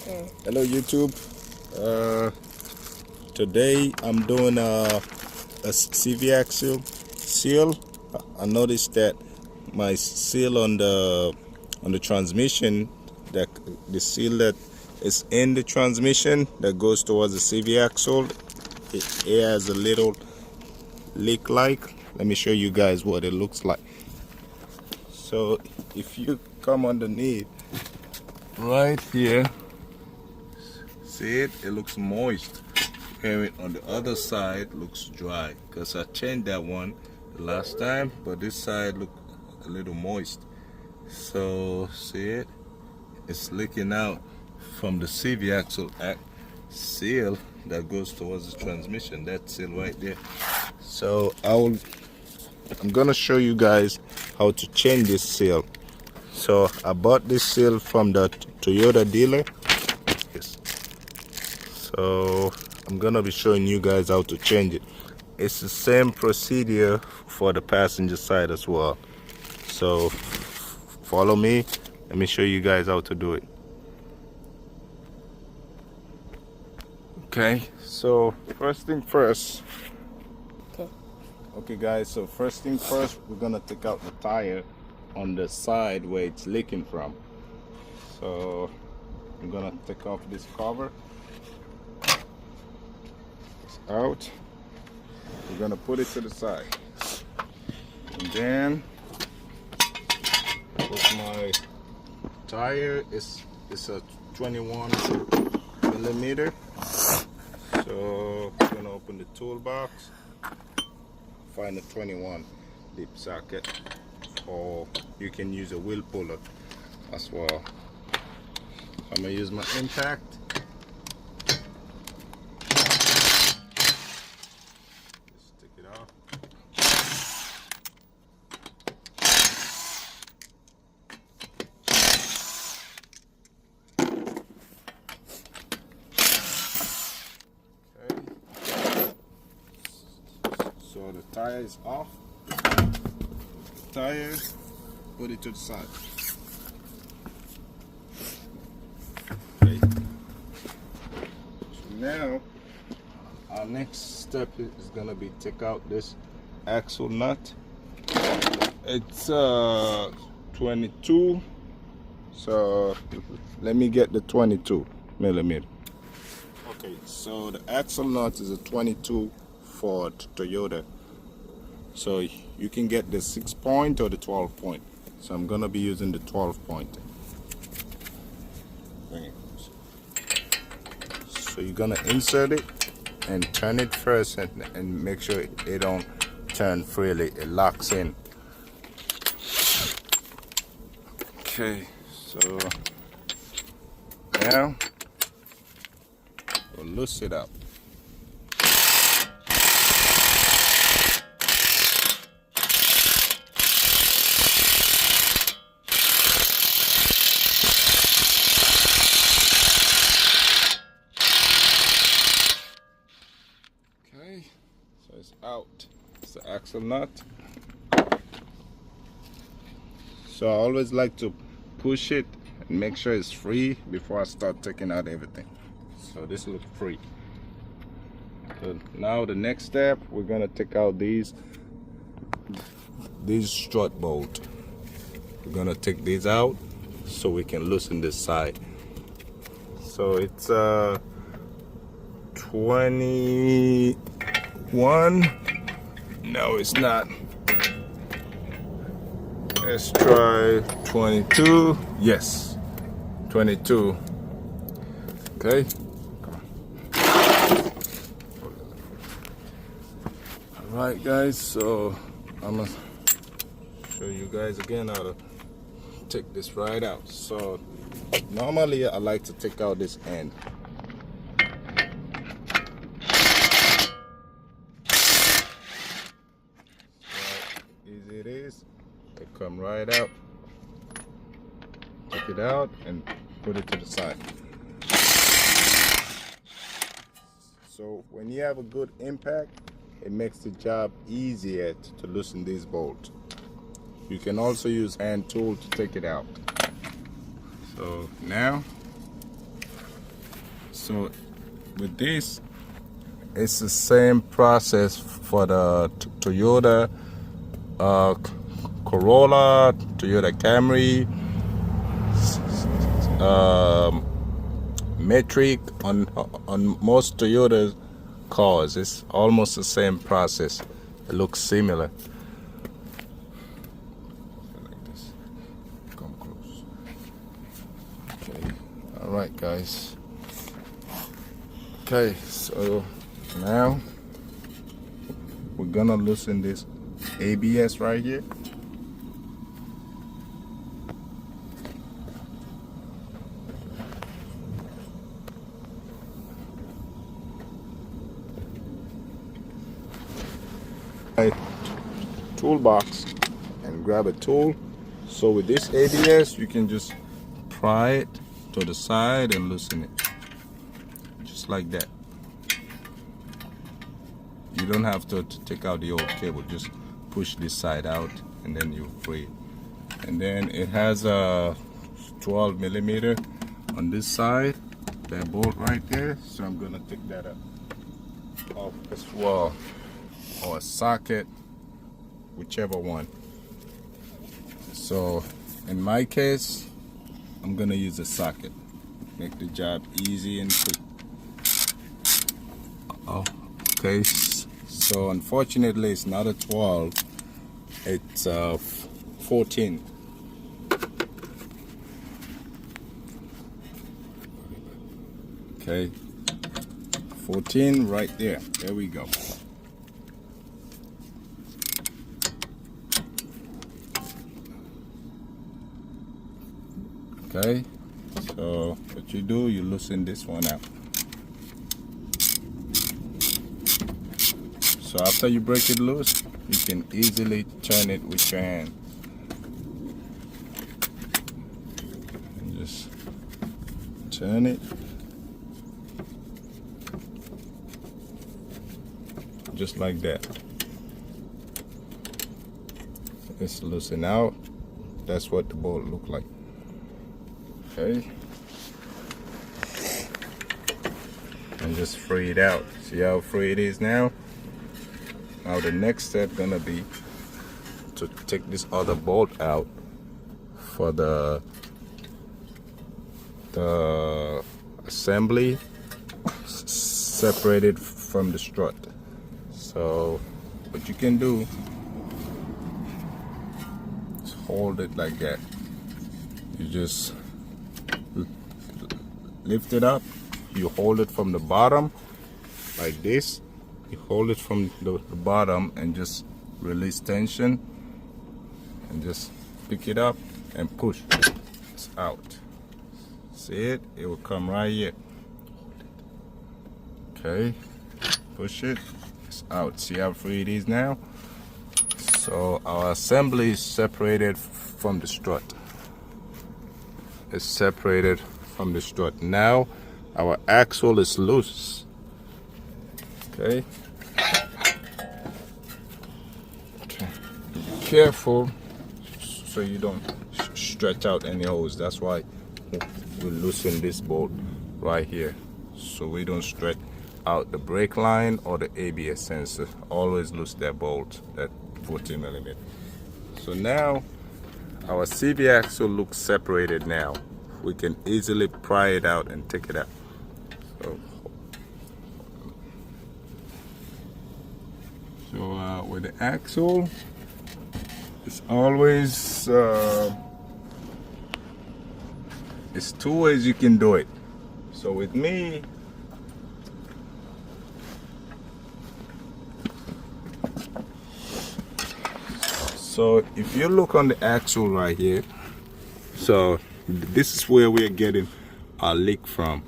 Hello YouTube. Today I'm doing a CV axle seal. I noticed that my seal on the transmission, that the seal that is in the transmission that goes towards the CV axle, it has a little leak like. Let me show you guys what it looks like. So if you come underneath right here, see it? It looks moist. And on the other side looks dry because I changed that one the last time, but this side look a little moist. So see it? It's leaking out from the CV axle seal that goes towards the transmission. That seal right there. So I'm gonna show you guys how to change this seal. So I bought this seal from the Toyota dealer. Yes. So I'm gonna be showing you guys how to change it. It's the same procedure for the passenger side as well. So follow me. Let me show you guys how to do it. Okay, so first thing first. Okay guys, so first thing first, we're gonna take out the tire on the side where it's leaking from. So I'm gonna take off this cover. It's out. We're gonna put it to the side. And then with my tire, it's a 21 millimeter. So I'm gonna open the toolbox, find a 21 lip socket, or you can use a wheel puller as well. I'm gonna use my impact. Just take it off. Okay. So the tire is off. Tire, put it to the side. Okay. So now our next step is gonna be take out this axle nut. It's 22. So let me get the 22 millimeter. Okay, so the axle nut is a 22 for Toyota. So you can get the 6-point or the 12-point. So I'm gonna be using the 12-point. So you're gonna insert it and turn it first and make sure it don't turn freely. It locks in. Okay, so now we'll loose it up. So it's out. It's the axle nut. So I always like to push it and make sure it's free before I start taking out everything. So this looks free. So now the next step, we're gonna take out these strut bolts. We're gonna take these out so we can loosen this side. So it's 21. No, it's not. Let's try 22. Yes, 22. Okay. All right, guys. So I'm gonna show you guys again how to take this right out. So normally I like to take out this end. Easy it is. They come right out. Take it out and put it to the side. So when you have a good impact, it makes the job easier to loosen these bolts. You can also use hand tool to take it out. So now So with this, it's the same process for the Toyota Corolla, Toyota Camry, Matrix. On most Toyota cars, it's almost the same process. It looks similar. Like this. Come close. Okay. All right, guys. Okay, so now we're gonna loosen this ABS right here. Toolbox and grab a tool. So with this ABS, you can just pry it to the side and loosen it, just like that. You don't have to take out the old cable, just push this side out and then you're free. And then it has a 12 millimeter on this side, that bolt right there. So I'm gonna take that off as well, or a socket, whichever one. So in my case, I'm gonna use a socket, make the job easy and quick. Oh, okay. So unfortunately, it's not a 12, it's 14. Okay, 14 right there. There we go. Okay, so what you do, you loosen this one out. So after you break it loose, you can easily turn it with your hand. And just turn it. Just like that. It's loosen out. That's what the bolt look like. Okay. And just free it out. See how free it is now? Now the next step gonna be to take this other bolt out for the assembly separated from the strut. So what you can do is hold it like that. You just lift it up, you hold it from the bottom like this. You hold it from the bottom and just release tension and just pick it up and push. It's out. See it? It will come right here. Okay, push it. It's out. See how free it is now? So our assembly is separated from the strut. It's separated from the strut. Now our axle is loose. Okay. Be careful so you don't stretch out any holes. That's why we loosen this bolt right here, so we don't stretch out the brake line or the ABS sensor. Always loosen that bolt, that 14 millimeter. So now our CV axle looks separated now. We can easily pry it out and take it out. So with the axle, it's always it's two ways you can do it. So with me, so if you look on the axle right here, so this is where we're getting our leak from,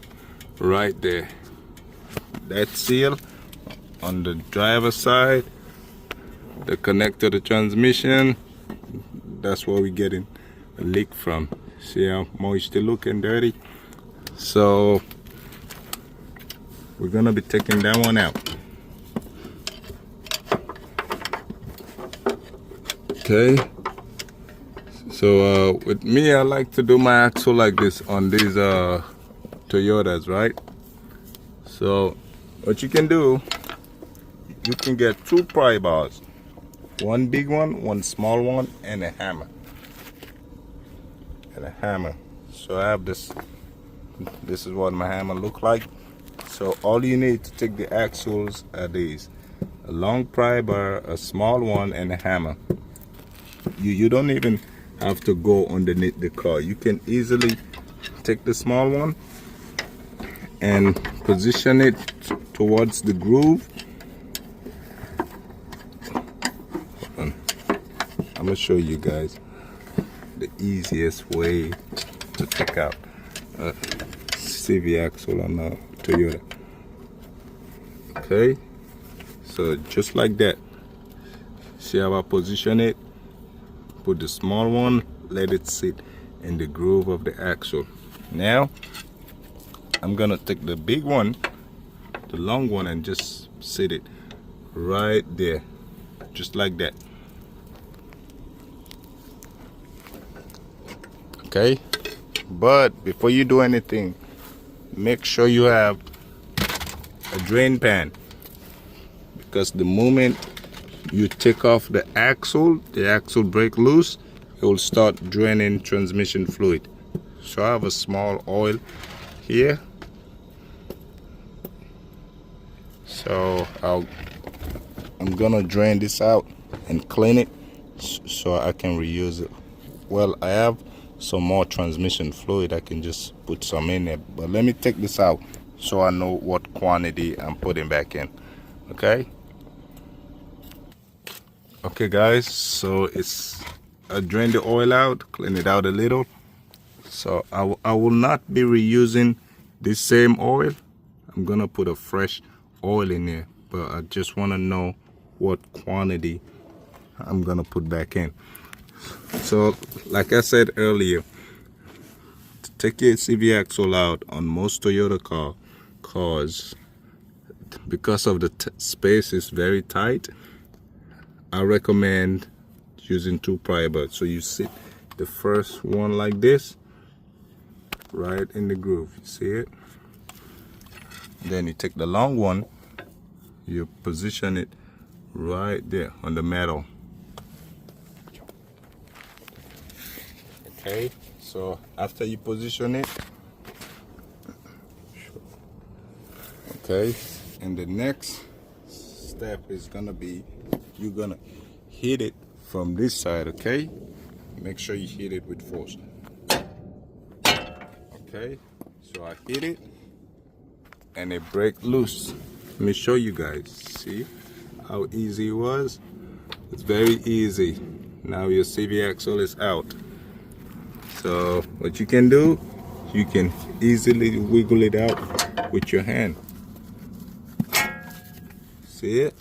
right there. That seal on the driver's side, the connector to the transmission, that's where we're getting a leak from. See how moist it looking, dirty? So we're gonna be taking that one out. Okay. So with me, I like to do my axle like this on these Toyotas, right? So what you can do, you can get 2 pry bars, one big one, one small one, and a hammer. So I have this is what my hammer look like. So all you need to take the axles are these: a long pry bar, a small one, and a hammer. You don't even have to go underneath the car. You can easily take the small one and position it towards the groove. I'm gonna show you guys the easiest way to take out a CV axle on a Toyota. Okay, so just like that. See how I position it? Put the small one, let it sit in the groove of the axle. Now I'm gonna take the big one, the long one, and just sit it right there, just like that. Okay, but before you do anything, make sure you have a drain pan, because the moment you take off the axle break loose, it will start draining transmission fluid. So I have a small oil here, so I'm gonna drain this out and clean it so I can reuse it. Well, I have some more transmission fluid, I can just put some in there, but let me take this out so I know what quantity I'm putting back in. Okay guys, so I drained the oil out, clean it out a little. So I will not be reusing this same oil. I'm gonna put a fresh oil in there, but I just want to know what quantity I'm gonna put back in. So like I said earlier, to take your CV axle out on most Toyota cars, because of the space is very tight, I recommend using 2 pry bars. So you sit the first one like this, right in the groove, you see it? Then you take the long one, you position it right there on the metal. Okay, so after you position it, okay, and the next step is gonna be, you're gonna hit it from this side. Okay, make sure you hit it with force. Okay, so I hit it and it break loose. Let me show you guys. See how easy it was? It's very easy. Now your CV axle is out. So what you can do, you can easily wiggle it out with your hand. See it?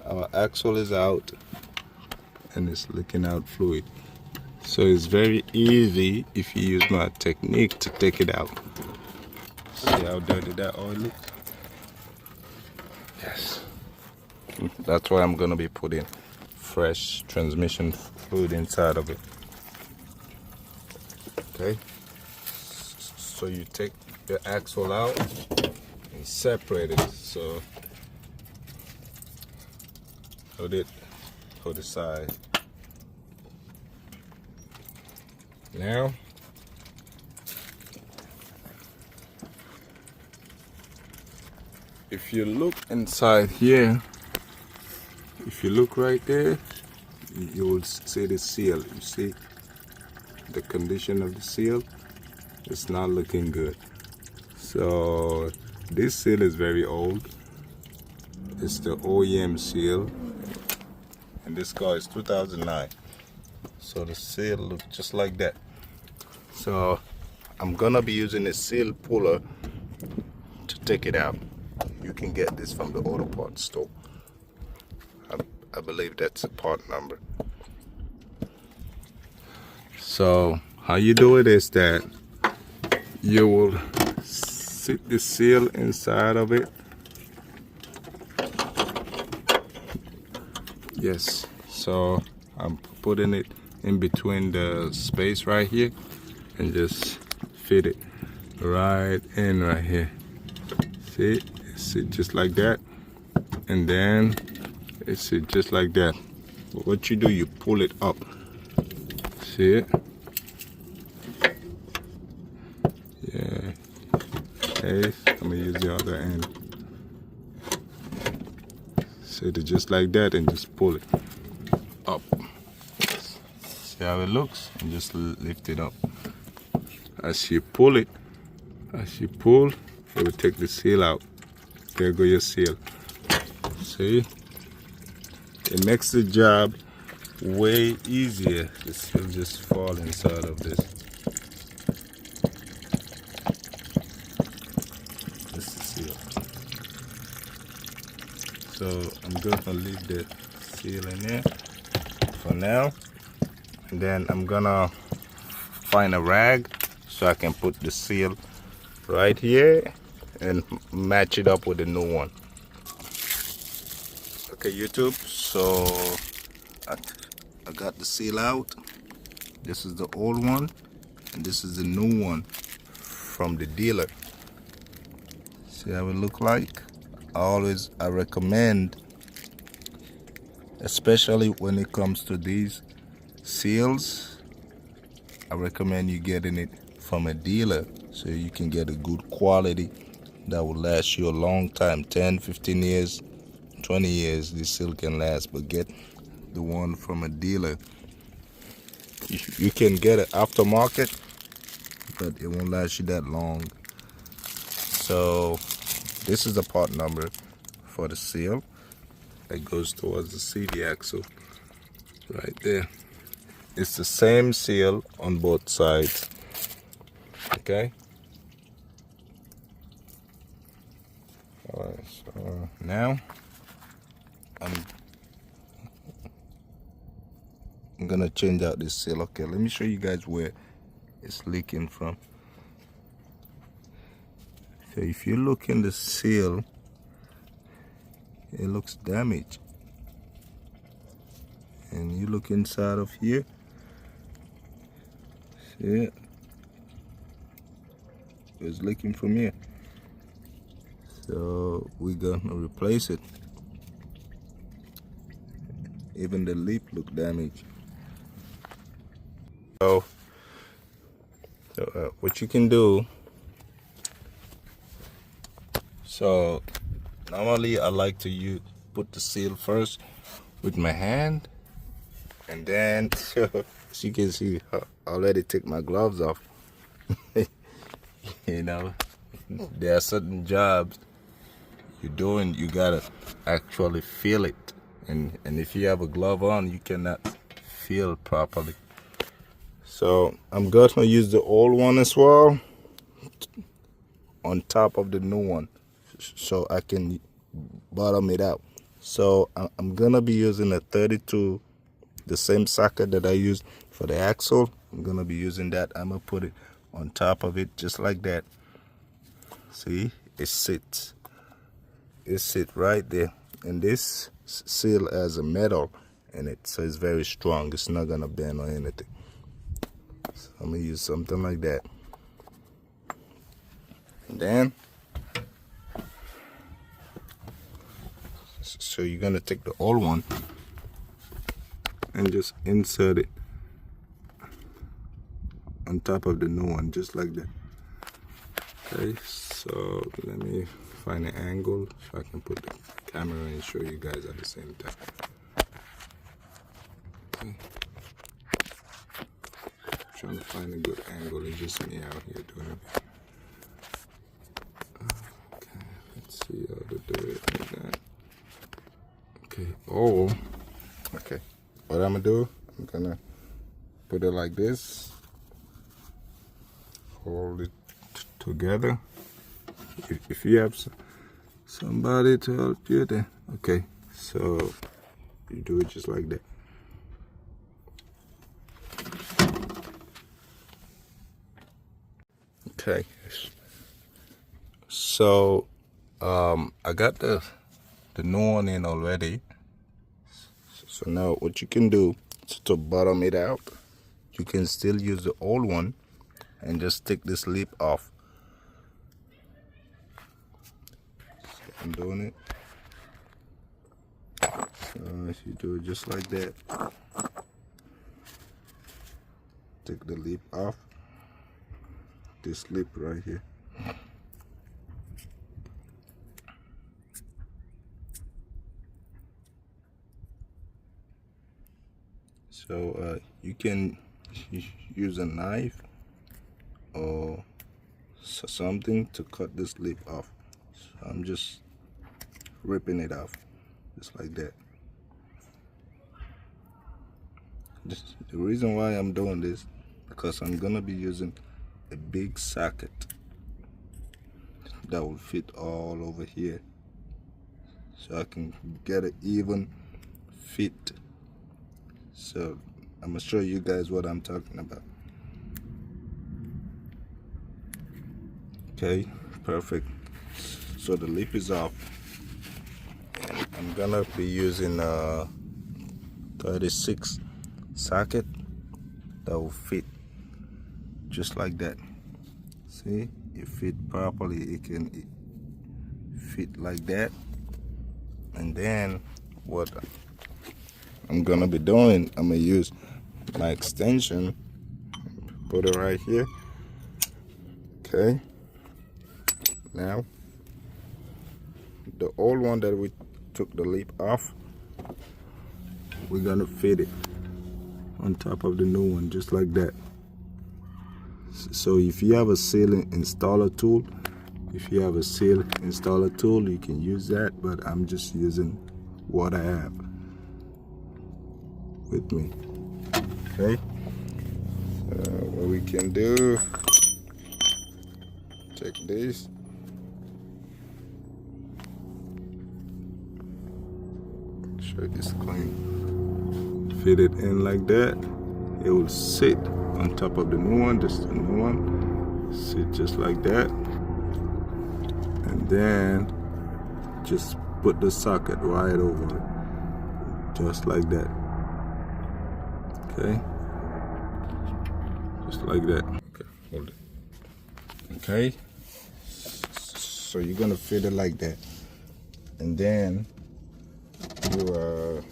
Our axle is out and it's leaking out fluid. So it's very easy if you use my technique to take it out. See how dirty that oil looks? Yes. That's why I'm gonna be putting fresh transmission fluid inside of it. Okay, so you take the axle out and separate it. So hold it to the side. Now if you look inside here, if you look right there, you will see the seal. You see the condition of the seal? It's not looking good. So this seal is very old. It's the OEM seal, and this car is 2009. So the seal looks just like that. So I'm gonna be using a seal puller to take it out. You can get this from the auto parts store. I believe that's a part number. So how you do it is that you will sit the seal inside of it. Yes, so I'm putting it in between the space right here and just fit it right in right here. See, it sit just like that, and then it sit just like that. But what you do, you pull it up. See it? Yeah. Okay, I'm gonna use the other end. Set it just like that and just pull it up. See how it looks? And just lift it up. As you pull it, it will take the seal out. There go your seal. See? It makes the job way easier. The seal just fall inside of this. This is the seal. So I'm going to leave the seal in there for now. And then I'm gonna find a rag so I can put the seal right here and match it up with the new one. Okay, YouTube, so I got the seal out. This is the old one and this is the new one from the dealer. See how it look like? I recommend, especially when it comes to these seals, I recommend you getting it from a dealer so you can get a good quality that will last you a long time. 10, 15 years, 20 years this seal can last, but get the one from a dealer. You can get it aftermarket, but it won't last you that long. So this is the part number for the seal that goes towards the CV axle right there. It's the same seal on both sides. Okay. Alright, so now I'm gonna change out this seal. Okay, let me show you guys where it's leaking from. So if you look in the seal, it looks damaged. And you look inside of here, see it? It's leaking from here. So we're gonna replace it. Even the lip look damaged. So what you can do, so normally I like to put the seal first with my hand, and then as you can see, I already take my gloves off. You know, there are certain jobs you're doing, you gotta actually feel it, and if you have a glove on, you cannot feel properly. So I'm gonna use the old one as well on top of the new one so I can bottom it out. So I'm gonna be using a 32, the same socket that I used for the axle. I'm gonna be using that. I'm gonna put it on top of it just like that. See, it sits right there, and this seal has a metal in it, so it's very strong. It's not gonna bend or anything. So I'm gonna use something like that, and then so you're gonna take the old one and just insert it on top of the new one just like that. Okay, so let me find an angle so I can put the camera and show you guys at the same time. Okay. Trying to find a good angle. It's just me out here doing it. Okay, let's see how to do it like that. Okay, okay. What I'm gonna do, I'm gonna put it like this, hold it together. If you have somebody to help you, then okay, so you do it just like that. Okay, so I got the new one in already. So now what you can do to bottom it out, you can still use the old one and just take this lip off. I'm doing it. So if you do it just like that, take the lip off, this lip right here. So you can use a knife or something to cut this lip off. So I'm just ripping it off, just like that. The reason why I'm doing this, because I'm gonna be using a big socket that will fit all over here, so I can get an even fit. So I'm gonna show you guys what I'm talking about. Okay, perfect. So the lip is off. I'm gonna be using a 36 socket that will fit just like that. See, it fit properly. It can fit like that. And then what I'm gonna be doing, I'm gonna use my extension, put it right here. Okay, now the old one that we took the lip off, we're gonna fit it on top of the new one, just like that. So if you have a seal installer tool, you can use that, but I'm just using what I have with me. Okay, what we can do, take this, show this clean, fit it in like that. It will sit on top of the new one. This is the new one, sit just like that, and then just put the socket right over it, just like that. Okay, just like that. Okay, hold it. Okay, so you're gonna fit it like that, and then you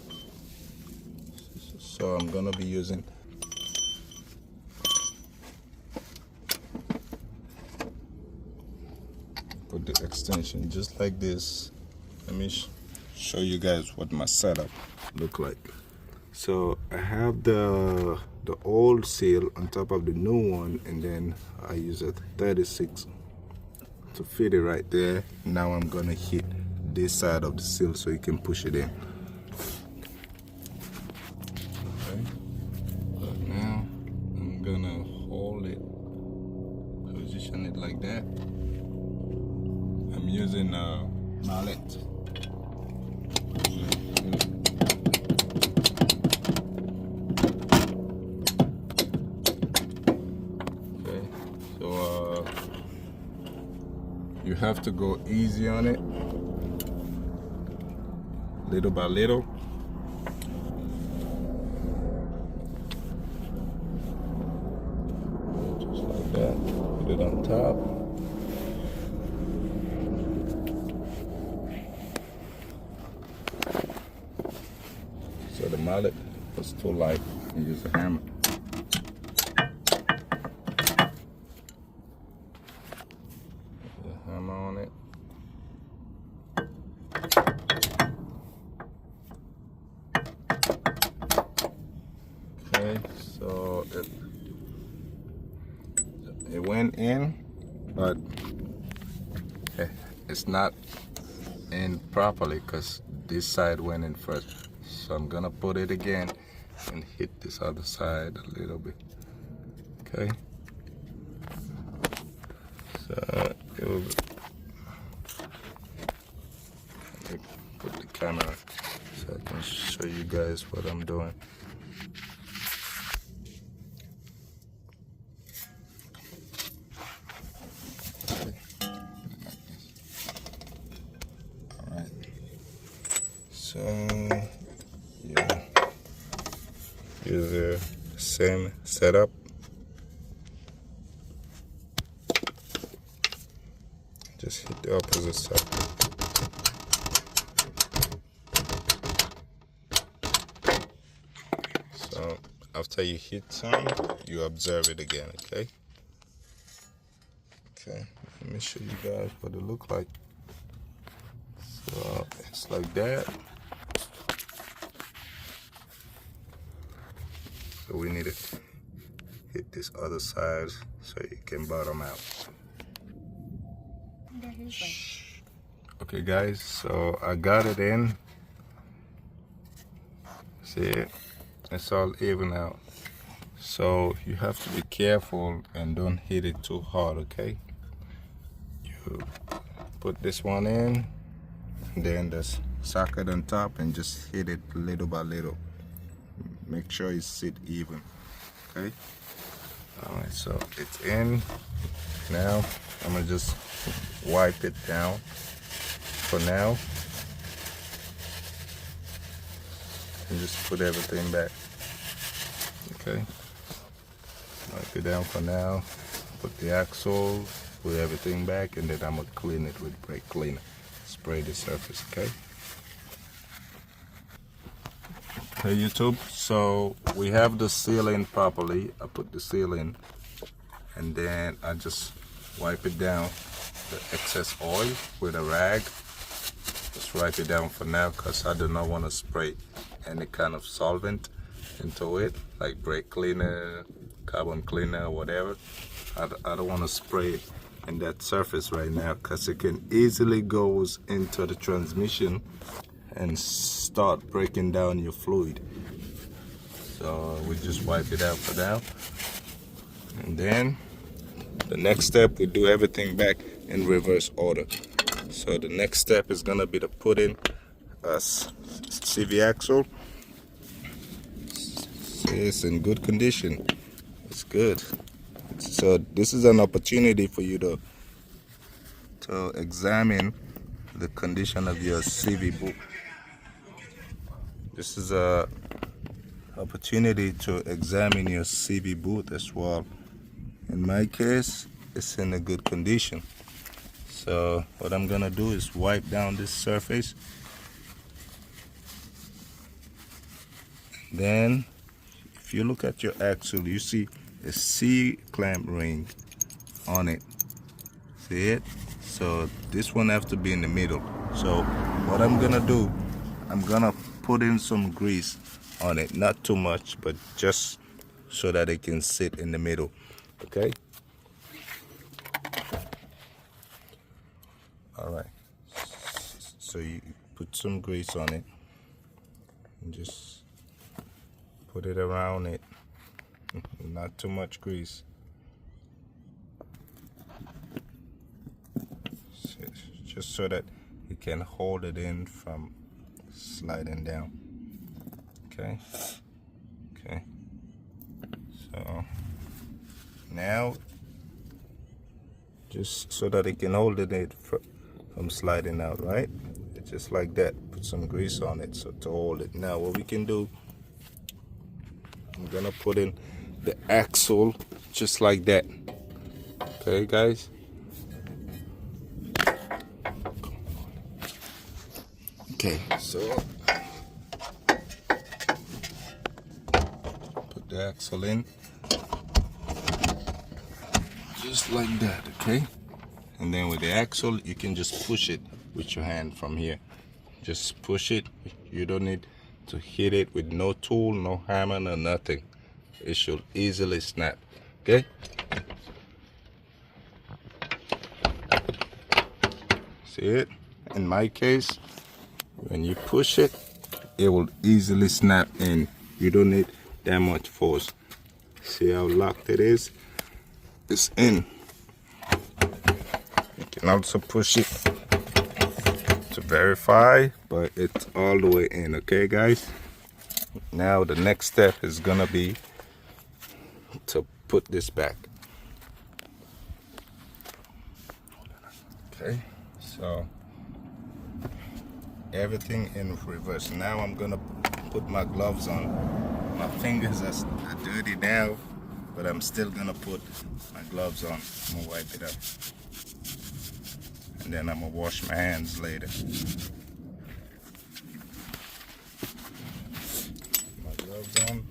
so I'm gonna be using put the extension just like this. Let me show you guys what my setup look like. So I have the old seal on top of the new one, and then I use a 36 to fit it right there. Now I'm gonna hit this side of the seal so you can push it in. Okay. But now I'm gonna hold it, position it like that. I'm using a mallet. You have to go easy on it, little by little. Just like that, put it on top. So the mallet was too light, you use a hammer. On it. Okay, so it went in, but it's not in properly because this side went in first. So I'm gonna put it again and hit this other side a little bit. Okay, so it will put the camera so I can show you guys what I'm doing. Okay. Alright. So yeah, use the same setup. Just hit the opposite side. after you hit some, you observe it again. Okay. Okay. Let me show you guys what it look like. So it's like that. So we need to hit this other side so you can bottom out. Okay guys, so I got it in. See it? It's all even out. So you have to be careful and don't hit it too hard, okay? You put this one in, then the socket on top, and just hit it little by little. Make sure it sit even, okay? Alright, so it's in. Now I'm gonna just wipe it down for now and just put everything back. Okay, wipe it down for now, put the axle, put everything back, and then I'm gonna clean it with brake cleaner. Spray the surface. Okay. Hey YouTube, so we have the seal in properly. I put the seal in, and then I just wipe it down, the excess oil with a rag. Just wipe it down for now because I do not want to spray any kind of solvent into it, like brake cleaner, carbon cleaner, whatever. I don't want to spray it in that surface right now because it can easily goes into the transmission and start breaking down your fluid. So we just wipe it out for now, and then the next step, we do everything back in reverse order. So the next step is gonna be to put in a CV axle. See, it's in good condition. It's good. So this is an opportunity for you to examine the condition of your CV boot. This is a opportunity to examine your CV boot as well. In my case, it's in a good condition. So what I'm gonna do is wipe down this surface. Then if you look at your axle, you see a C clamp ring on it. See it? So this one have to be in the middle. So what I'm gonna do, I'm gonna put in some grease on it, not too much, but just so that it can sit in the middle. Okay. All right. So you put some grease on it and just put it around it. Not too much grease. Just so that you can hold it in from sliding down. Okay. Okay. So now, just so that it can hold it from sliding out, right? It's just like that. Put some grease on it so to hold it. Now what we can do, I'm gonna put in the axle just like that. Okay guys. Okay, so put the axle in just like that, okay? And then with the axle, you can just push it with your hand from here. Just push it. You don't need to hit it with no tool, no hammer, no nothing. It should easily snap, okay? See it? In my case, when you push it, it will easily snap in. You don't need that much force. See how locked it is? It's in. You can also push it to verify, but it's all the way in, okay guys? Now the next step is gonna be to put this back. Okay, so everything in reverse. Now I'm gonna put my gloves on. My fingers are dirty now, but I'm still gonna put my gloves on. I'm gonna wipe it up, and then I'm gonna wash my hands later. My gloves on.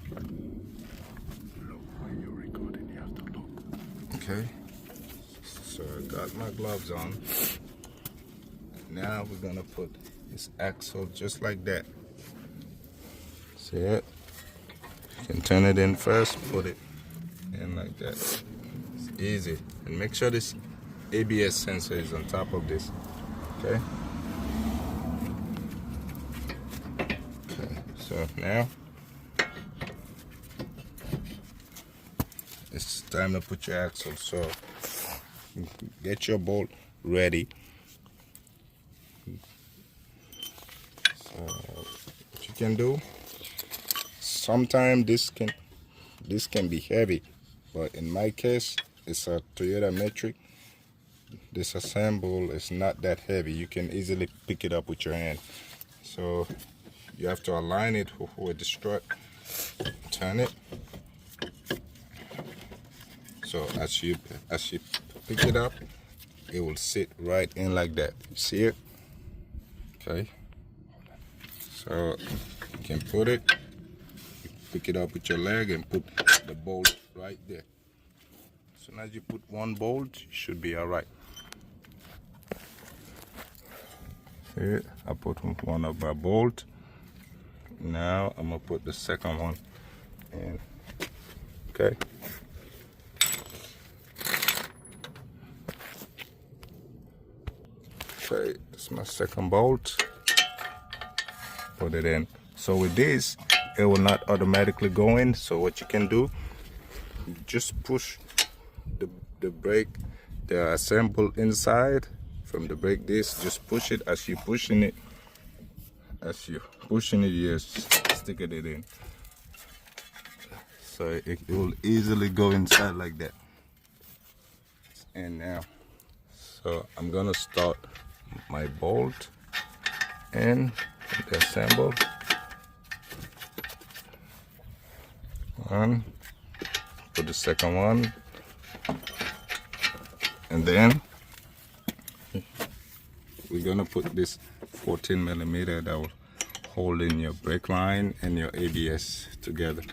Okay, so I got my gloves on. Now we're gonna put this axle just like that. See it? You can turn it in first, put it in like that. It's easy. And make sure this ABS sensor is on top of this. Okay? Okay, so now it's time to put your axle. So get your bolt ready. So what you can do, sometimes this can be heavy, but in my case it's a Toyota Matrix. This assemble is not that heavy. You can easily pick it up with your hand. So you have to align it with the strut, turn it. So as you pick it up, it will sit right in like that. You see it? Okay. So you can put it, pick it up with your leg and put the bolt right there. As soon as you put one bolt, you should be all right. See it? I put one of my bolt. Now I'm gonna put the second one in. Okay. Okay, this is my second bolt. Put it in. So with this, it will not automatically go in. So what you can do, just push the brake, the assemble inside from the brake disc. Just push it. As you're pushing it, you just stick it in. So it will easily go inside like that. And now, so I'm gonna start my bolt and the assemble. One, put the second one, and then we're gonna put this 14 millimeter that will hold in your brake line and your ABS together.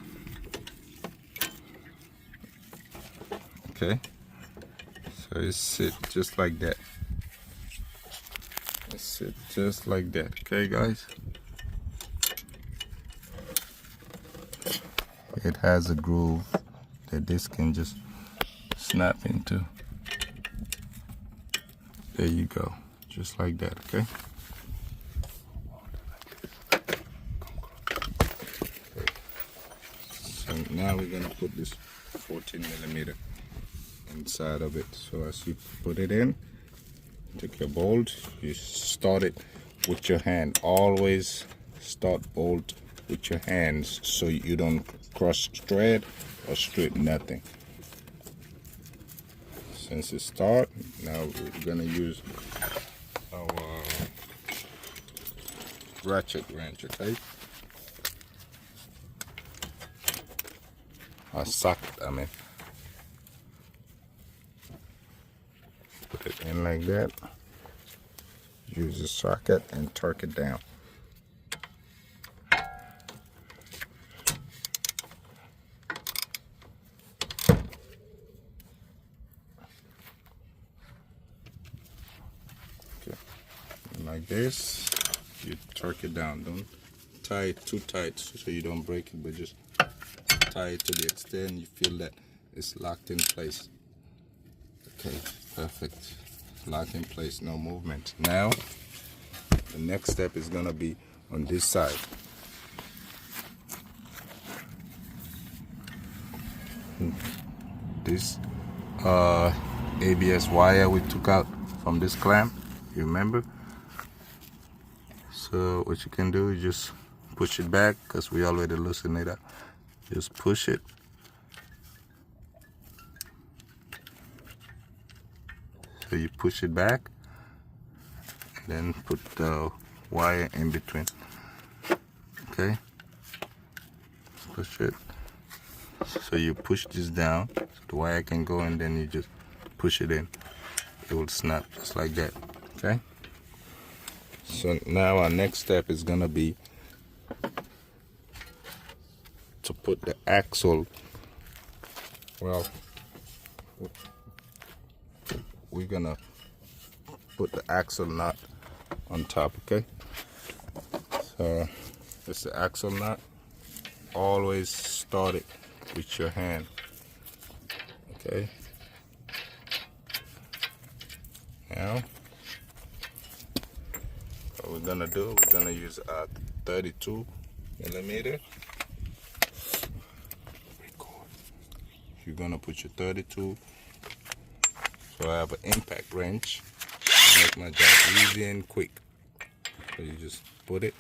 Okay, so it sit just like that. It sit just like that. Okay, guys. It has a groove that this can just snap into. There you go, just like that. Okay. So now we're gonna put this 14 millimeter inside of it. So as you put it in, take your bolt, you start it with your hand. Always start bolt with your hands so you don't cross thread or strip nothing. Since it start, now we're gonna use our ratchet wrench, okay? A socket, I mean. Put it in like that. Use the socket and torque it down. Okay, like this. You torque it down. Don't tie it too tight so you don't break it, but just tie it to the extent you feel that it's locked in place. Okay, perfect. Locked in place, no movement. Now, the next step is gonna be on this side. This ABS wire we took out from this clamp, you remember? So what you can do is just push it back, because we already loosened it up. Just push it. So you push it back, then put the wire in between. Okay, push it. So you push this down, so the wire can go, and then you just push it in. It will snap just like that. Okay. So now our next step is gonna be to put the axle. Well, we're gonna put the axle nut on top, okay? So it's the axle nut. Always start it with your hand, okay? Now, what we're gonna do, we're gonna use a 32 millimeter. You're gonna put your 32. So I have an impact wrench. Make my job easy and quick. So you just put it.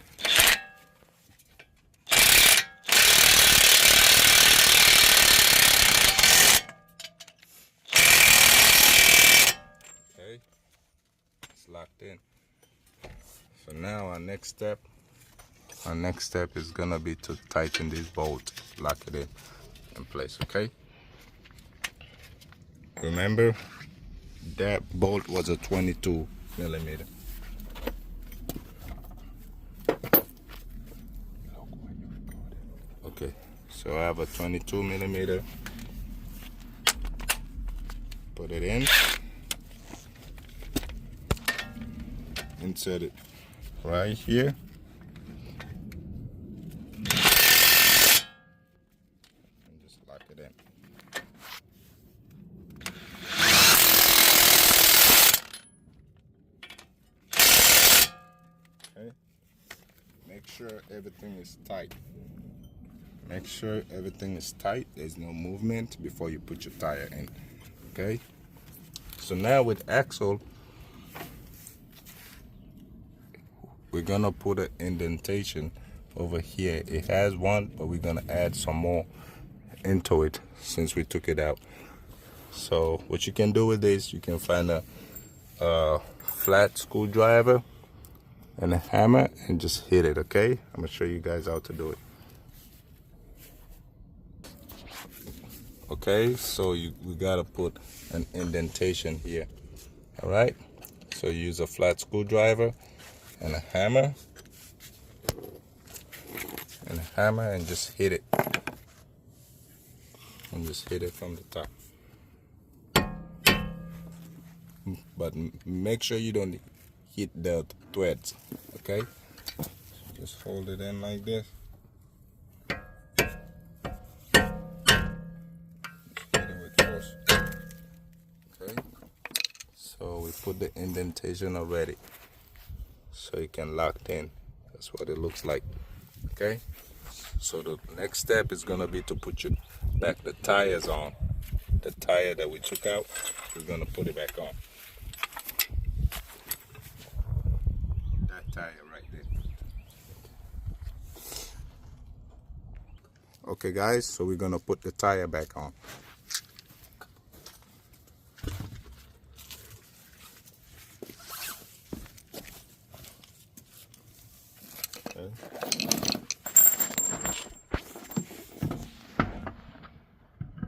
Okay, it's locked in. So now our next step is gonna be to tighten this bolt, lock it in place, okay? Remember, that bolt was a 22 millimeter. Okay, so I have a 22 millimeter. Put it in. Insert it right here. And just lock it in. Okay. Make sure everything is tight. Make sure everything is tight. There's no movement before you put your tire in. Okay. So now with axle, we're gonna put an indentation over here. It has one, but we're gonna add some more into it since we took it out. So what you can do with this, you can find a flat screwdriver and a hammer and just hit it, okay? I'm gonna show you guys how to do it. Okay, so we gotta put an indentation here. All right, so use a flat screwdriver and a hammer and just hit it, and just hit it from the top. But make sure you don't hit the threads, okay? Just hold it in like this. Okay, so we put the indentation already, so it can lock in. That's what it looks like. Okay, so the next step is gonna be to put back the tires on. The tire that we took out, we're gonna put it back on. That tire right there. Okay guys, so we're gonna put the tire back on.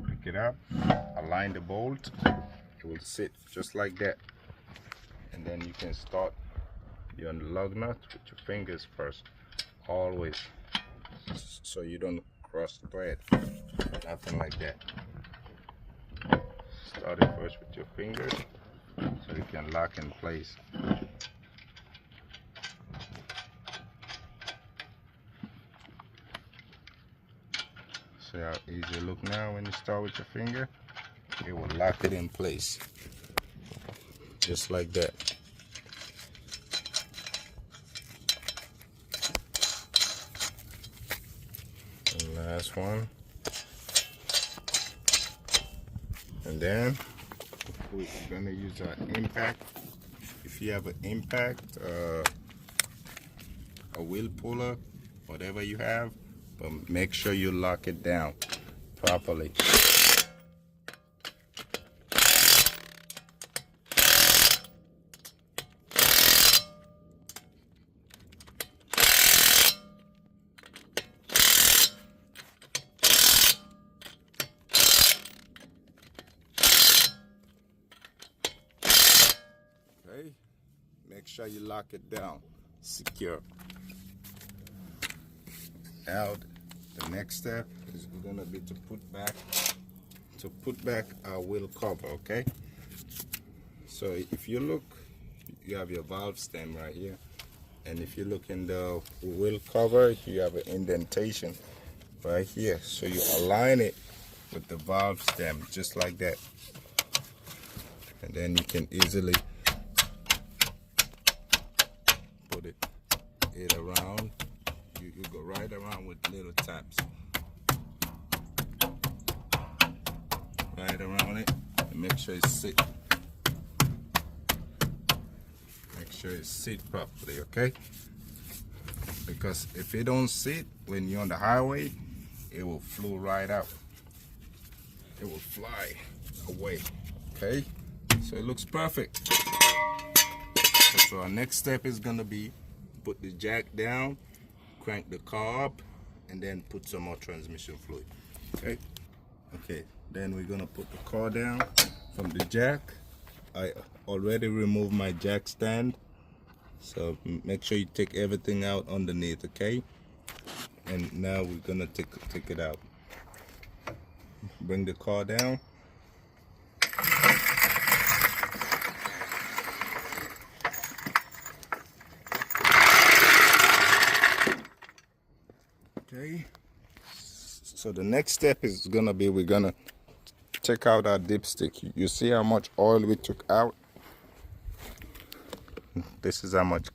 Pick it up, align the bolt, it will sit just like that, and then you can start your lug nut with your fingers first, always, so you don't cross thread, nothing like that. Start it first with your fingers so you can lock in place. See how easy it look now when you start with your finger? It will lock it in place. Just like that. And last one. And then we're gonna use our impact. If you have an impact, a wheel puller, whatever you have, but make sure you lock it down properly. Okay, make sure you lock it down, secure. Now the next step is gonna be to put back our wheel cover, okay? So if you look, you have your valve stem right here, and if you look in the wheel cover, you have an indentation right here. So you align it with the valve stem just like that, and then you can easily put it around. You go right around with little taps, right around it, and make sure it's sit. Make sure it sit properly, okay? Because if it don't sit when you're on the highway, it will flew right out. It will fly away, okay? So it looks perfect. So our next step is gonna be put the jack down, crank the car up, and then put some more transmission fluid, okay? Okay, then we're gonna put the car down from the jack. I already removed my jack stand, so make sure you take everything out underneath, okay? And now we're gonna take it out. Bring the car down. Okay. So the next step is gonna be, we're gonna take out our dipstick. You see how much oil we took out? This is how much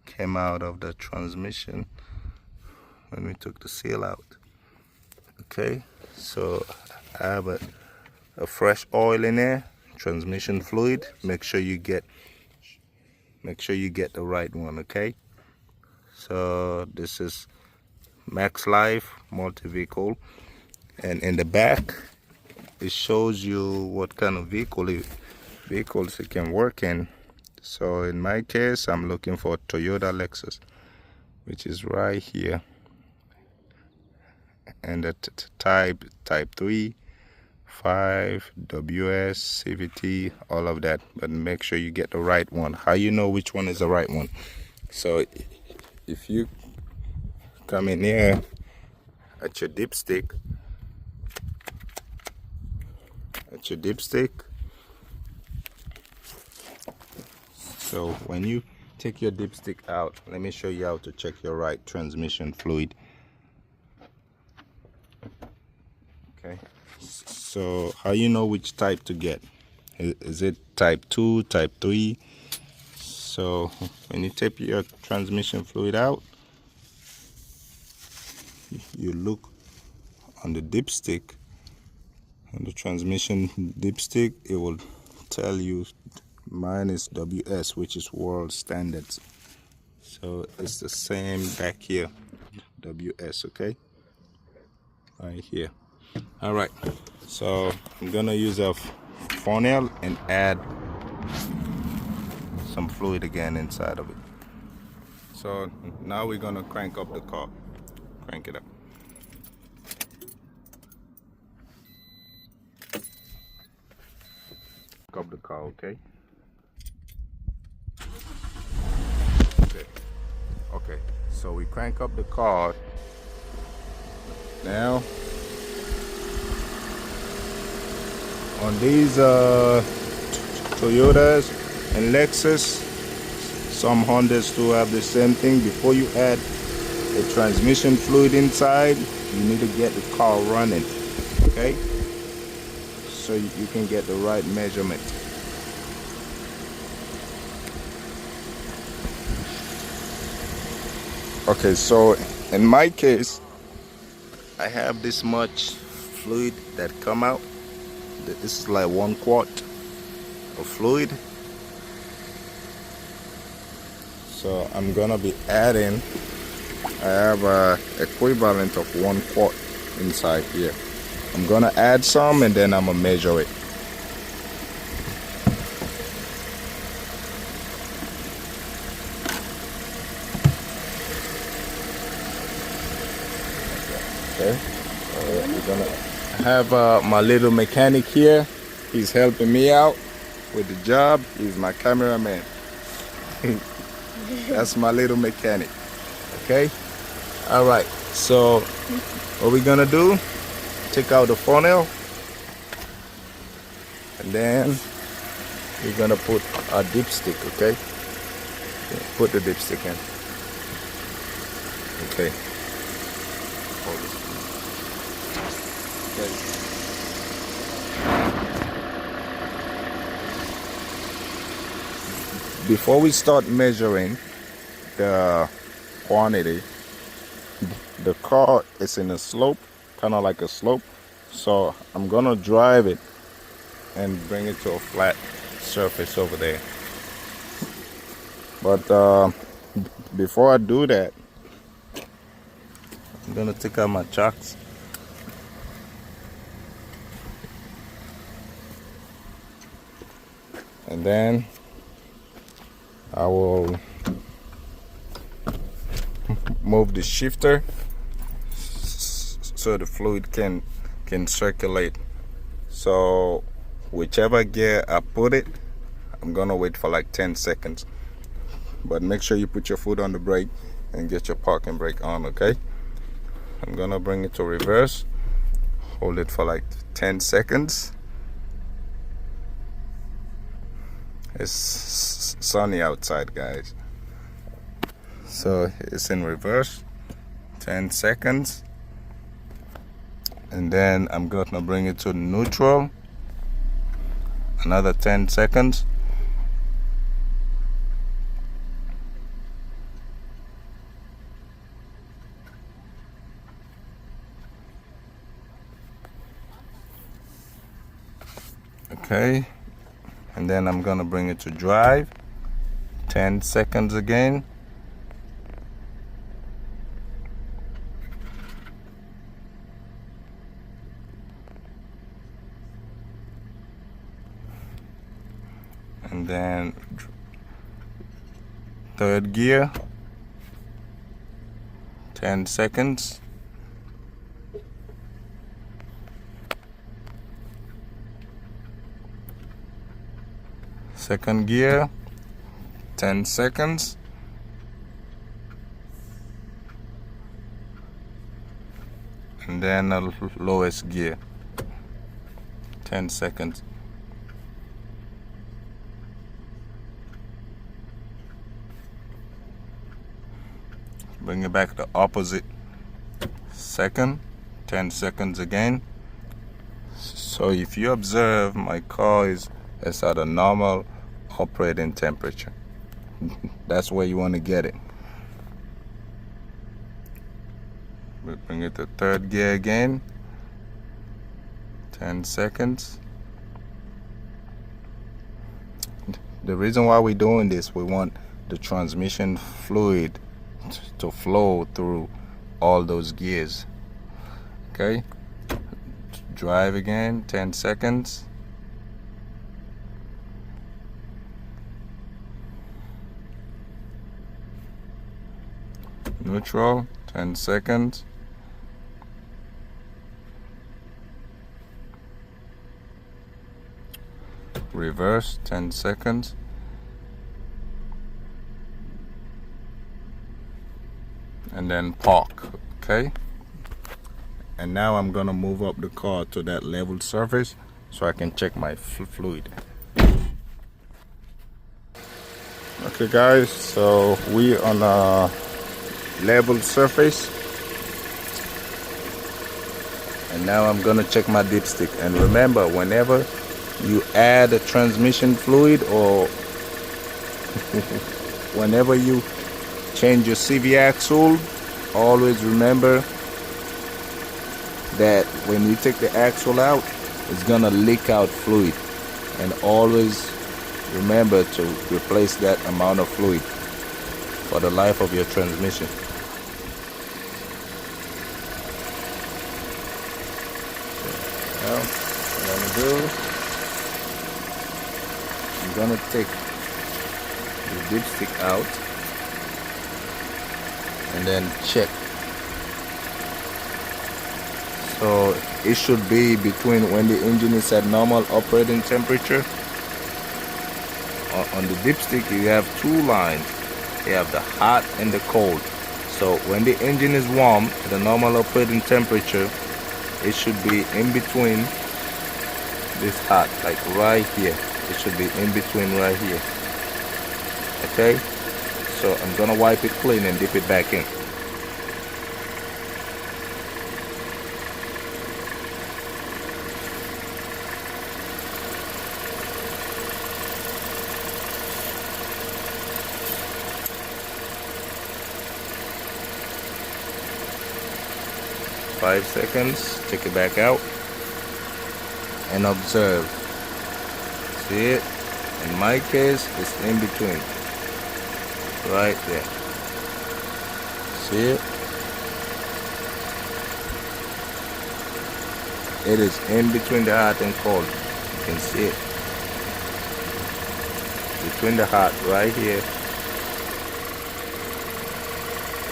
came out of the transmission when we took the seal out. Okay, so I have a fresh oil in there, transmission fluid. Make sure you get the right one, okay? So this is Max Life multi-vehicle, and in the back it shows you what kind of vehicles it can work in. So in my case, I'm looking for Toyota Lexus, which is right here, and the type 3, 5, WS, CVT, all of that. But make sure you get the right one. How you know which one is the right one? So if you come in here at your dipstick, so when you take your dipstick out, let me show you how to check your right transmission fluid. Okay, so how you know which type to get? Is it type 2, type 3? So when you take your transmission fluid out, you look on the dipstick, on the transmission dipstick, it will tell you mine is WS, which is world standards. So it's the same back here, WS, okay? Right here. All right, so I'm gonna use a funnel and add some fluid again inside of it. So now we're gonna crank up the car. Crank it up. Crank up the car, okay? Okay, so we crank up the car. Now, on these Toyotas and Lexus, some Hondas too have the same thing. Before you add the transmission fluid inside, you need to get the car running, okay? So you can get the right measurement. Okay, so in my case, I have this much fluid that come out. This is like 1 quart of fluid. So I'm gonna be adding, I have a equivalent of 1 quart inside here. I'm gonna add some and then I'm gonna measure it. Okay, we're gonna have my little mechanic here. He's helping me out with the job. He's my cameraman. That's my little mechanic. Okay, all right, so what we're gonna do, take out the funnel and then we're gonna put our dipstick, okay? Put the dipstick in. Okay. Hold this. Okay. Before we start measuring the quantity, the car is in a slope, kind of like a slope, so I'm gonna drive it and bring it to a flat surface over there. But before I do that, I'm gonna take out my chocks. And then I will move the shifter so the fluid can circulate. So whichever gear I put it, I'm gonna wait for like 10 seconds. But make sure you put your foot on the brake and get your parking brake on, okay? I'm gonna bring it to reverse, hold it for like 10 seconds. It's sunny outside, guys. So it's in reverse, 10 seconds. And then I'm gonna bring it to neutral, another 10 seconds. Okay, and then I'm gonna bring it to drive, 10 seconds again. And then third gear, 10 seconds. Second gear, 10 seconds. And then the lowest gear, 10 seconds. Bring it back to opposite second, 10 seconds again. So if you observe, my car is at a normal operating temperature. That's where you want to get it. We'll bring it to third gear again, 10 seconds. The reason why we're doing this, we want the transmission fluid to flow through all those gears. Okay, drive again, 10 seconds. Neutral, 10 seconds. Reverse, 10 seconds. And then park, okay? And now I'm gonna move up the car to that level surface so I can check my fluid. Okay guys, so we on a level surface, and now I'm gonna check my dipstick. And remember, whenever you add a transmission fluid or whenever you change your CV axle, always remember that when you take the axle out, it's gonna leak out fluid, and always remember to replace that amount of fluid for the life of your transmission. Now, what I'm gonna do, I'm gonna take the dipstick out and then check. So it should be between, when the engine is at normal operating temperature, on the dipstick you have two lines. You have the hot and the cold. So when the engine is warm at the normal operating temperature, it should be in between this hot, like right here. it should be in between right here. Okay, so I'm gonna wipe it clean and dip it back in. Five seconds, take it back out and observe. See it? In my case, it's in between. Right there. See it? It is in between the hot and cold. You can see it. Between the hot right here.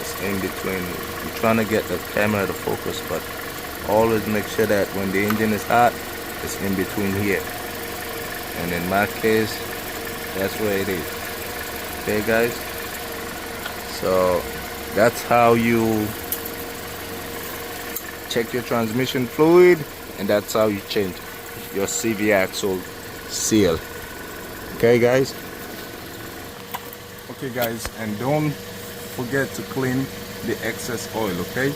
It's in between. You're trying to get the camera to focus, but always make sure that when the engine is hot, it's in between here. And in my case, that's where it is. Okay, guys? So that's how you check your transmission fluid, and that's how you change your CV axle seal. Okay, guys? Okay, guys, and don't forget to clean the excess oil, okay?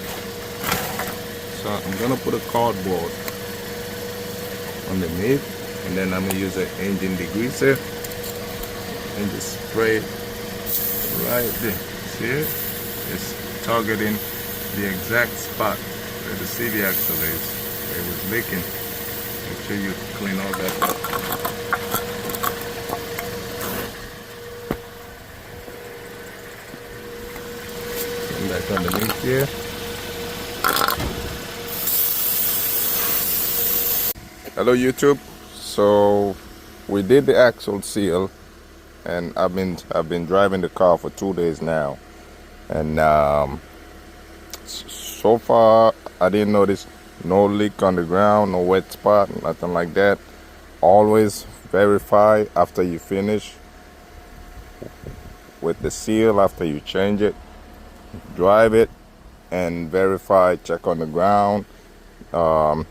So I'm gonna put a cardboard underneath, and then I'm gonna use an engine degreaser and just spray it right there. See it? It's targeting the exact spot where the CV axle is. It was leaking. Make sure you clean all that up. Come back underneath here. Hello YouTube. So we did the axle seal, and I've been driving the car for 2 days now, and so far I didn't notice no leak on the ground, no wet spot, nothing like that. Always verify after you finish with the seal, after you change it, drive it and verify, check on the ground,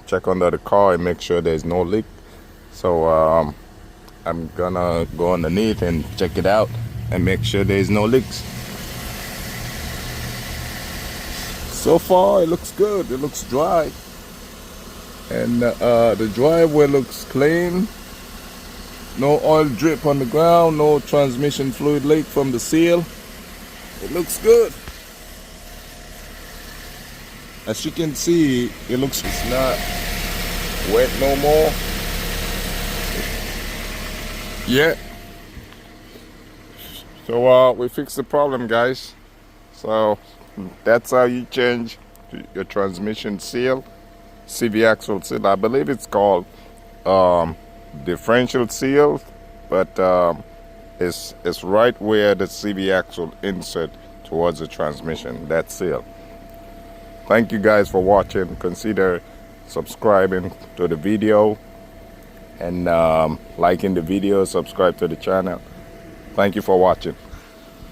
check under the car and make sure there's no leak. So I'm gonna go underneath and check it out and make sure there's no leaks. So far it looks good, it looks dry, and the driveway looks clean. No oil drip on the ground, no transmission fluid leak from the seal. It looks good. As you can see, it's not wet no more. Yeah. So we fixed the problem, guys. So that's how you change your transmission seal, CV axle seal. I believe it's called differential seal, but it's right where the CV axle insert towards the transmission, that seal. Thank you guys for watching. Consider subscribing to the video and liking the video, subscribe to the channel. Thank you for watching.